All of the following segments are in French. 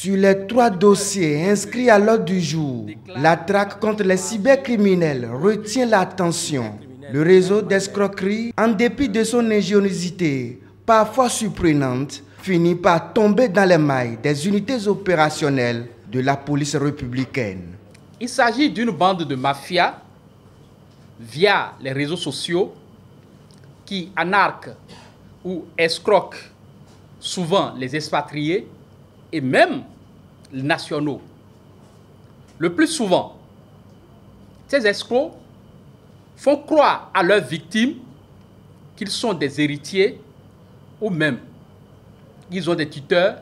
Sur les 3 dossiers inscrits à l'ordre du jour, la traque contre les cybercriminels retient l'attention. Le réseau d'escroquerie, en dépit de son ingéniosité, parfois surprenante, finit par tomber dans les mailles des unités opérationnelles de la police républicaine. Il s'agit d'une bande de mafia via les réseaux sociaux qui anarquent ou escroquent souvent les expatriés et même les nationaux. Le plus souvent, ces escrocs font croire à leurs victimes qu'ils sont des héritiers ou même qu'ils ont des tuteurs,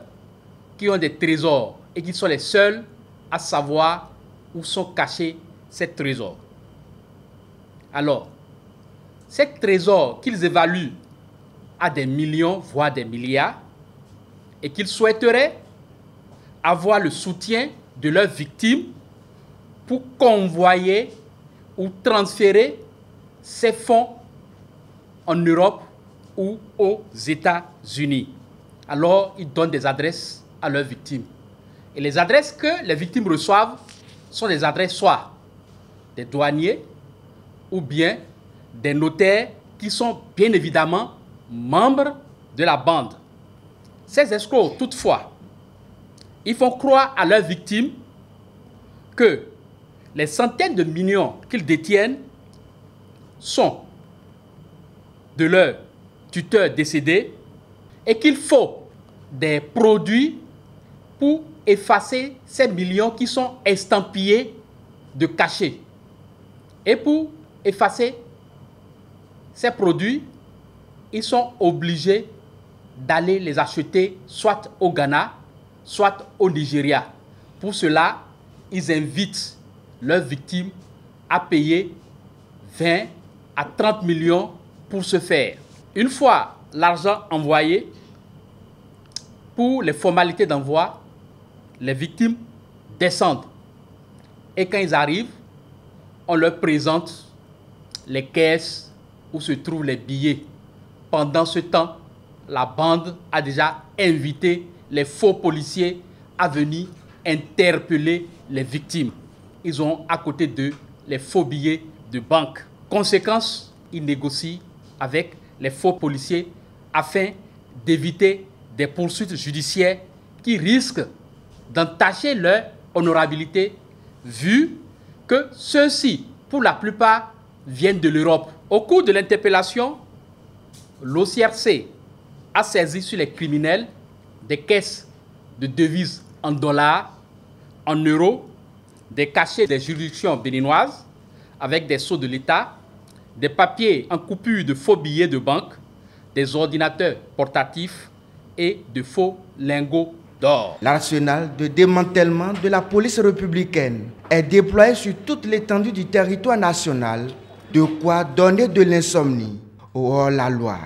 qui ont des trésors et qu'ils sont les seuls à savoir où sont cachés ces trésors. Alors, ces trésors qu'ils évaluent à des millions, voire des milliards, et qu'ils souhaiteraient avoir le soutien de leurs victimes pour convoyer ou transférer ces fonds en Europe ou aux États-Unis. Alors, ils donnent des adresses à leurs victimes. Et les adresses que les victimes reçoivent sont des adresses soit des douaniers ou bien des notaires qui sont bien évidemment membres de la bande. Ces escrocs, toutefois, ils font croire à leurs victimes que les centaines de millions qu'ils détiennent sont de leurs tuteurs décédés et qu'il faut des produits pour effacer ces millions qui sont estampillés de cachets. Et pour effacer ces produits, ils sont obligés d'aller les acheter soit au Ghana, soit au Nigeria. Pour cela, ils invitent leurs victimes à payer 20 à 30 millions pour ce faire. Une fois l'argent envoyé, pour les formalités d'envoi, les victimes descendent. Et quand ils arrivent, on leur présente les caisses où se trouvent les billets. Pendant ce temps, la bande a déjà invité les faux policiers à venir interpeller les victimes. Ils ont à côté d'eux les faux billets de banque. Conséquence, ils négocient avec les faux policiers afin d'éviter des poursuites judiciaires qui risquent d'entacher leur honorabilité, vu que ceux-ci, pour la plupart, viennent de l'Europe. Au cours de l'interpellation, l'OCRC a saisi sur les criminels des caisses de devises en dollars, en euros, des cachets des juridictions béninoises avec des sceaux de l'État, des papiers en coupure de faux billets de banque, des ordinateurs portatifs et de faux lingots d'or. L'arsenal de démantèlement de la police républicaine est déployé sur toute l'étendue du territoire national, de quoi donner de l'insomnie au hors-la-loi.